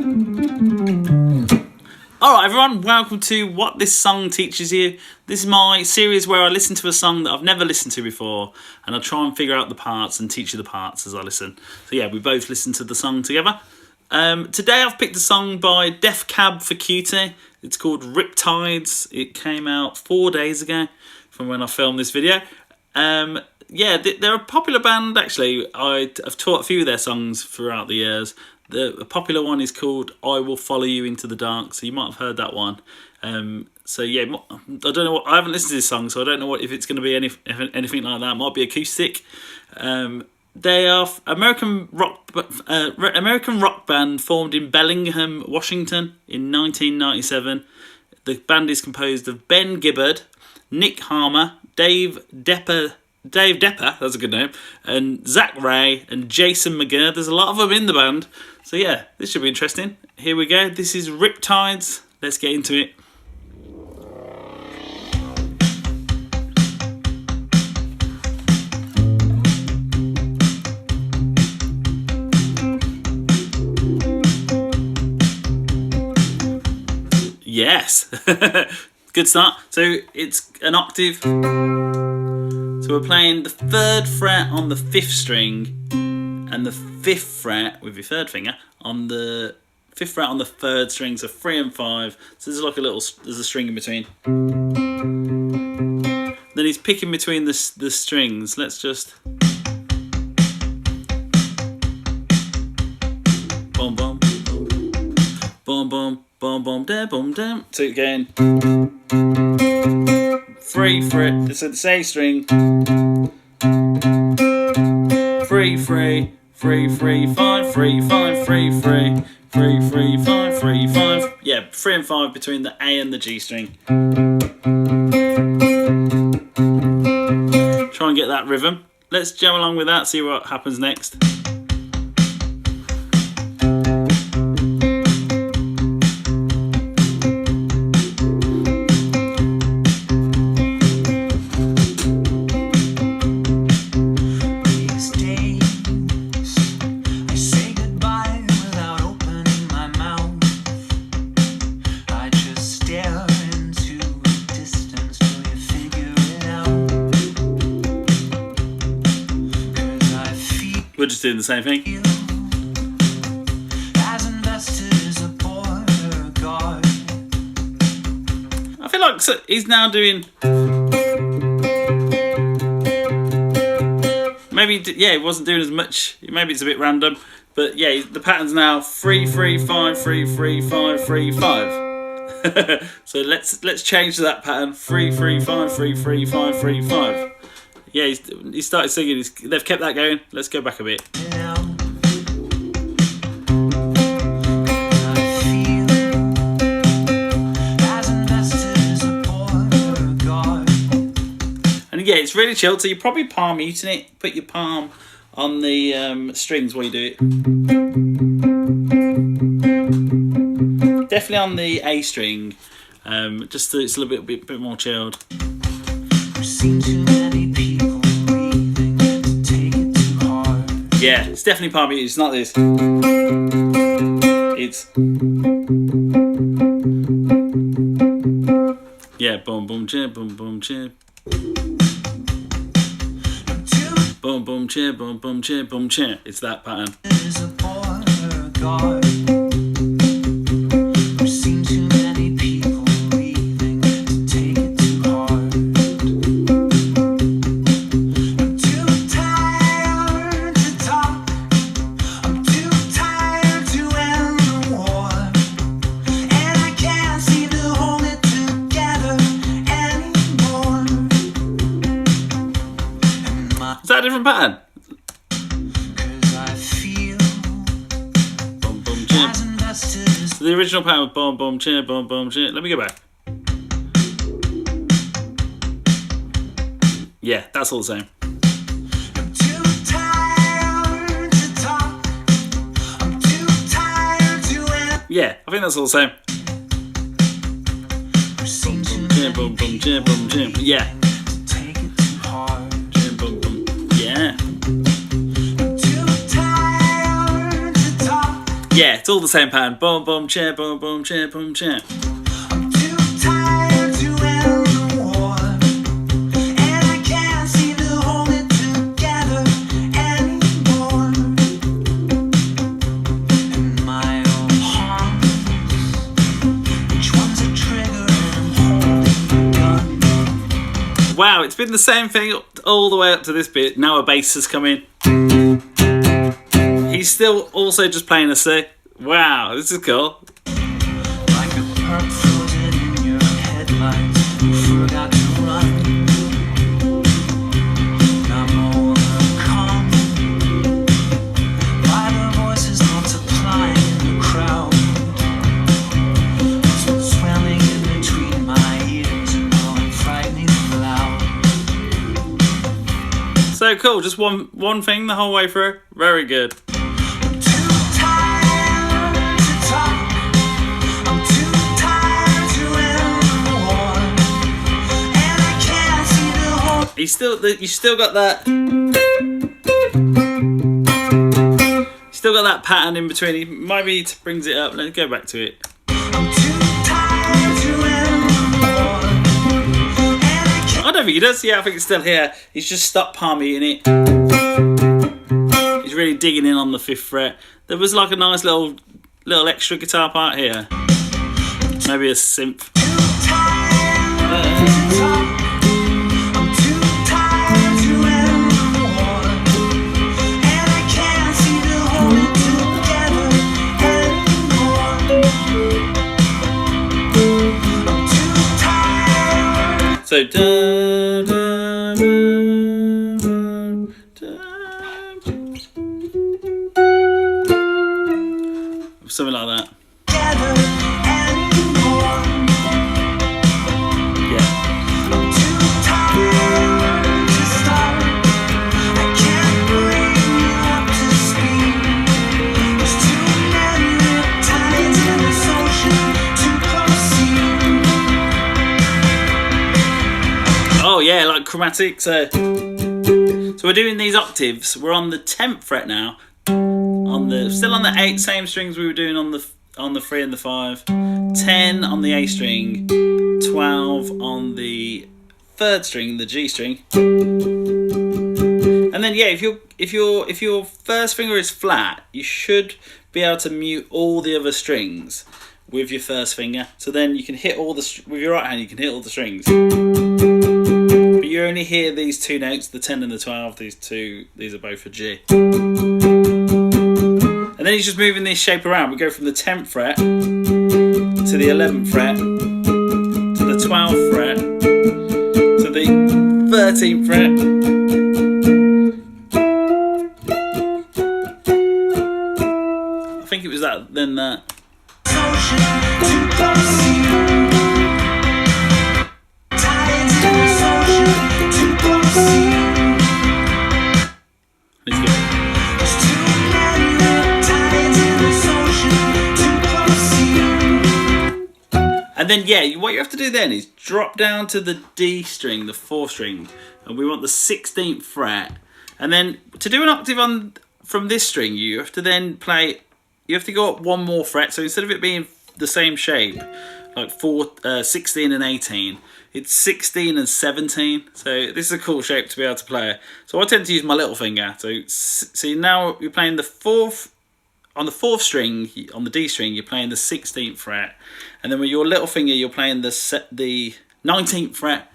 Alright everyone, welcome to What This Song Teaches You. This is my series where I listen to a song that I've never listened to before and I try and figure out the parts and teach you the parts as I listen. So yeah, we both listen to the song together. Today I've picked a song by Def Cab for Cutie. It's called Riptides. It came out 4 days ago from when I filmed this video. Yeah, they're a popular band actually. I've taught a few of their songs throughout the years. The popular one is called I Will Follow You Into the Dark, so you might have heard that one. So yeah, I don't know I haven't listened to this song, so I don't know if it's going to be anything like that. It might be acoustic. They are American rock band formed in Bellingham, Washington in 1997. The band is composed of Ben Gibbard, Nick Harmer, Dave Depper, that's a good name, and Zach Ray and Jason McGurr. There's a lot of them in the band. So yeah, this should be interesting. Here we go. This is Riptides. Let's get into it. Yes. Good start. So it's an octave. So we're playing the 3rd fret on the 5th string and the 5th fret with your 3rd finger on the 5th fret on the 3rd string, so 3 and 5. So there's like there's a string in between. Then he's picking between the strings. Let's just boom boom boom boom boom boom da boom da. So again. 3 fret, so the A string. 3 3 3 3 5 3 5 3 3 3 3 5 3 5. Yeah, 3 and 5 between the A and the G string. Try and get that rhythm. Let's jam along with that, see what happens next. We're just doing the same thing. I feel like he's now doing. Maybe yeah, he wasn't doing as much. Maybe it's a bit random, but yeah, the pattern's now 3 3 5 3 3 5 3 5. So let's change to that pattern. 3 3 5 3 3 5 3 5. Yeah, he started singing. They've kept that going. Let's go back a bit. And yeah, it's really chilled. So you're probably palm muting it. Put your palm on the strings while you do it. Definitely on the A string. Just so it's a little bit more chilled. Yeah, it's definitely palm muted. It's not this. It's yeah, boom boom cheer, boom boom cheer. Boom boom cheer, boom boom cheer, boom cheer. It's that pattern. Is that a different pattern? Boom, boom, cheer. So the original pattern was boom, boom, cheer, boom, boom, cheer. Let me go back. Yeah, that's all the same. Yeah, I think that's all the same. Boom, boom, cheer, boom, cheer. Yeah. Boom, boom. Yeah. Yeah, it's all the same pattern. Boom, boom, chair, boom, boom, chair, boom, chair. I'm too tired to end the war, and I can't seem to hold it together anymore. And my own heart, which one's a trigger and I'm holding the gun. Wow, it's been the same thing all the way up to this bit. Now a bass has come in. He's still also just playing a C. Wow, this is cool. Like a perp floated in your headlights, you forgot to run. I'm overcome by the voices multiplying in the crowd. It's been swelling in between my ears and growing frighteningly loud. So cool, just one thing the whole way through. Very good. I'm too tired to talk. I'm too tired to end the war, and I can't seem to hold. You still got that. Still got that pattern in between. He maybe brings it up. Let's go back to it. I'm too tired to end the war, and I can't. I don't think he does. Yeah, I think it's still here. He's just stopped palm muting it. He's really digging in on the 5th fret. There was like a nice little extra guitar part here. Maybe a synth. So da, da, da, da, something like that. Yeah. Oh yeah, like chromatic. So we're doing these octaves. We're on the 10th fret now. Still on the 8 same strings we were doing on the 3 and the 5. 10 on the A string. 12 on the 3rd string, the G string. And then yeah, if your first finger is flat, you should be able to mute all the other strings with your first finger. So then you can hit with your right hand. You can hit all the strings. But you only hear these 2 notes, the 10 and the 12. These are both for G. And then he's just moving this shape around. We go from the 10th fret to the 11th fret to the 12th fret to the 13th fret. I think it was that, then that. Let's go. And then yeah, what you have to do then is drop down to the D string, the 4th string, and we want the 16th fret. And then to do an octave from this string, you have to then play. You have to go up 1 more fret. So instead of it being the same shape, like 16 and 18, it's 16 and 17. So this is a cool shape to be able to play. So I tend to use my little finger. So now you're playing the 4th. On the 4th string, on the D string, you're playing the 16th fret, and then with your little finger, you're playing the 19th fret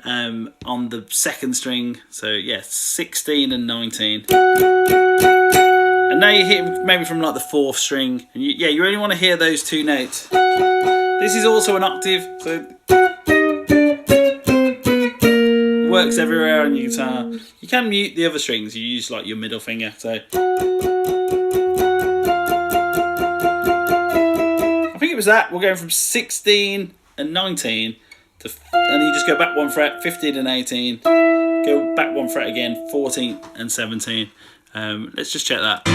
on the 2nd string. So yeah, 16 and 19. And now you hit maybe from like the 4th string, and you only want to hear those 2 notes. This is also an octave, so it works everywhere on your guitar. You can mute the other strings. You use like your middle finger. So. I think it was that. We're going from 16 and 19 to, and you just go back 1 fret, 15 and 18, go back 1 fret again, 14 and 17. Let's just check that.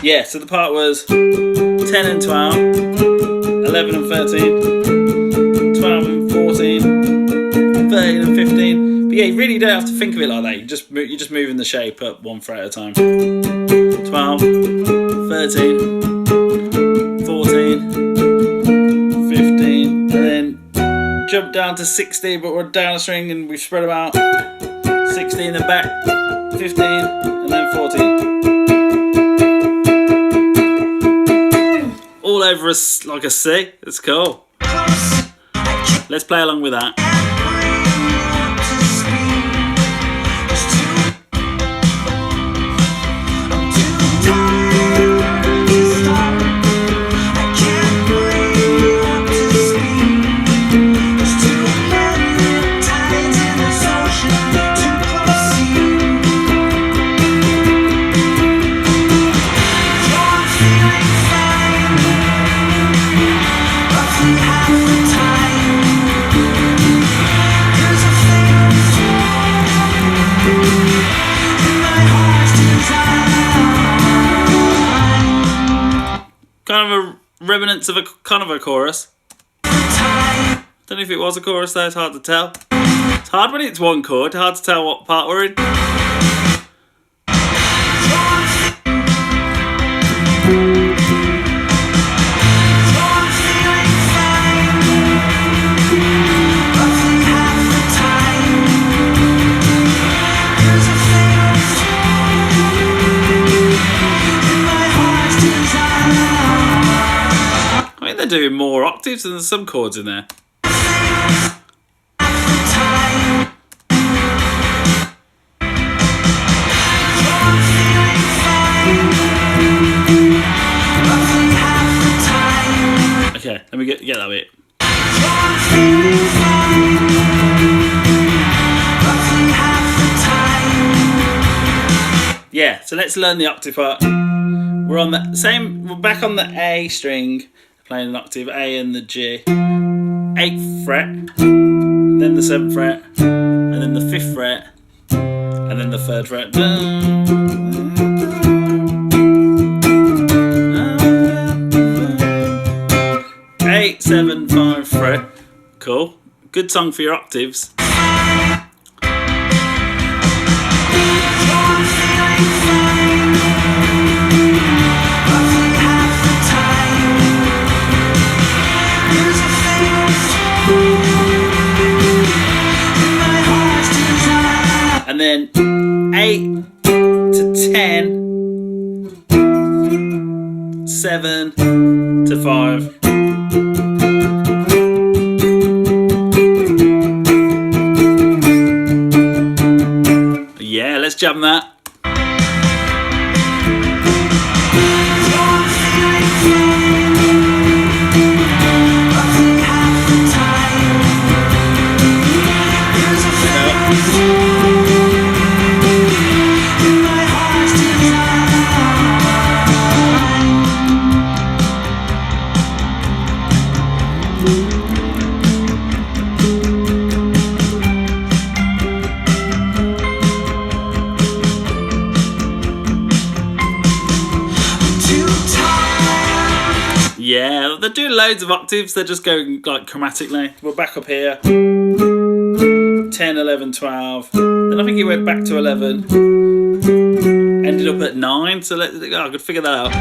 Yeah, so the part was 10 and 12, 11 and 13, 12 and 14, 13 and 15. But yeah, you really don't have to think of it like that. You're just moving the shape up one fret at a time. 12, 13, 14, 15, and then jump down to 16, but we're down a string and we've spread them out. 16, then back, 15, and then 14. All over us like a C. It's cool. Let's play along with that. Kind of a remnants of a kind of a chorus. Don't know if it was a chorus though, it's hard to tell. It's hard when it's one chord, hard to tell what part we're in. They're doing more octaves than some chords in there. Okay, let me get that bit. Yeah, so let's learn the octave part. We're on the same. We're back on the A string. Playing an octave, A and the G, 8th fret, then the 7th fret, and then the 5th fret, and then the 3rd fret. 8, 7, 5 fret. Cool. Good song for your octaves. And then 8 to 10, 7 to 5. Yeah, let's jam that. Yeah, they're doing loads of octaves, they're just going like chromatically. We're back up here. 10, 11, 12. Then I think he went back to 11. Ended up at 9, so I could figure that out.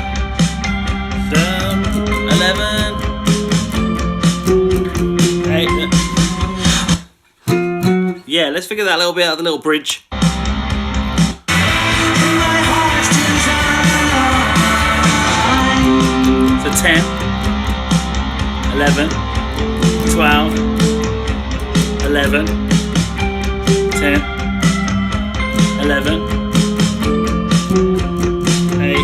11. 8. Yeah, let's figure that little bit out, the little bridge. So 10, 11, 12, 11, 10, 11, 8.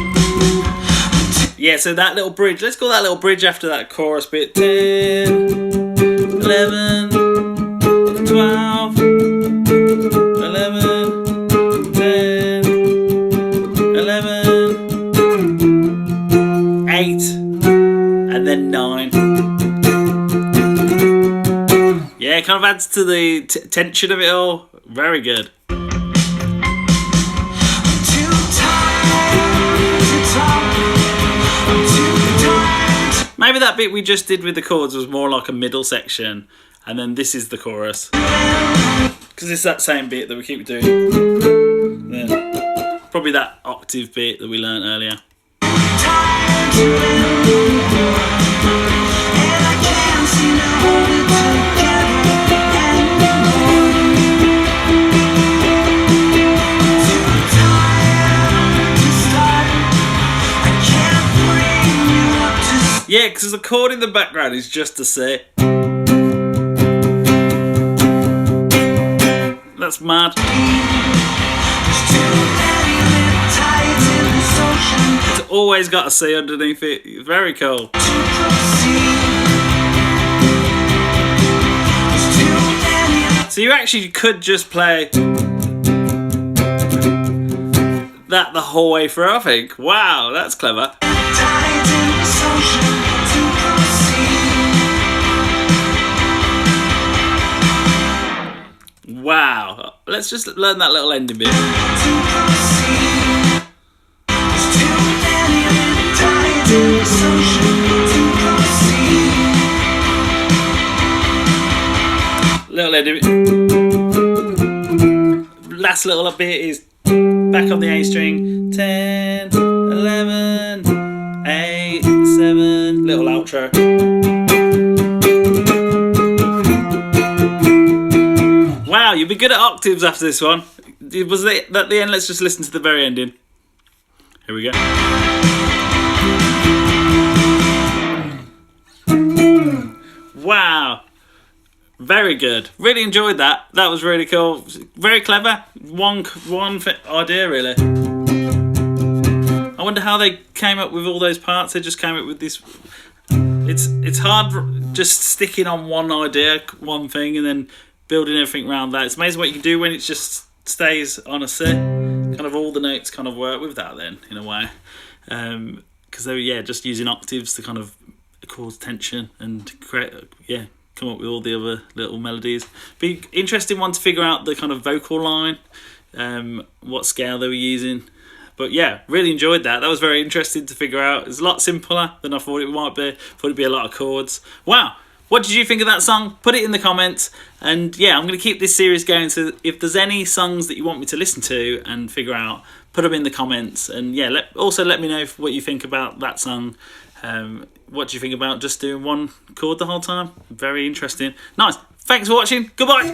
Yeah, so that little bridge, let's call that little bridge after that chorus bit. 10, 11, 12, 11, 10, 11, 8, and then 9. Yeah, it kind of adds to the tension of it all. Very good. Maybe that bit we just did with the chords was more like a middle section, and then this is the chorus. Because it's that same bit that we keep doing. Then probably that octave bit that we learnt earlier. Yeah, because the chord in the background is just a C. That's mad. It's always got a C underneath it. It's very cool. So you actually could just play that the whole way through, I think. Wow, that's clever. Wow. Let's just learn that little ending bit. Little ending bit. Last little bit is back on the A string. 10, 11, 8, 7. Little outro. Wow, you'll be good at octaves after this one. Was that at the end? Let's just listen to the very ending. Here we go. Wow. Very good. Really enjoyed that. That was really cool. Very clever. One idea, really. I wonder how they came up with all those parts. They just came up with this. It's hard just sticking on one idea, one thing, and then building everything around that. It's amazing what you can do when it just stays on a C. Kind of all the notes kind of work with that then, in a way. Because they were, just using octaves to kind of cause tension and create, come up with all the other little melodies. Be interesting one to figure out the kind of vocal line, what scale they were using. But yeah, really enjoyed that. That was very interesting to figure out. It's a lot simpler than I thought it might be. Thought it'd be a lot of chords. Wow. What did you think of that song? Put it in the comments. And yeah, I'm going to keep this series going. So if there's any songs that you want me to listen to and figure out, put them in the comments. And yeah, also let me know what you think about that song. What do you think about just doing one chord the whole time? Very interesting. Nice. Thanks for watching. Goodbye.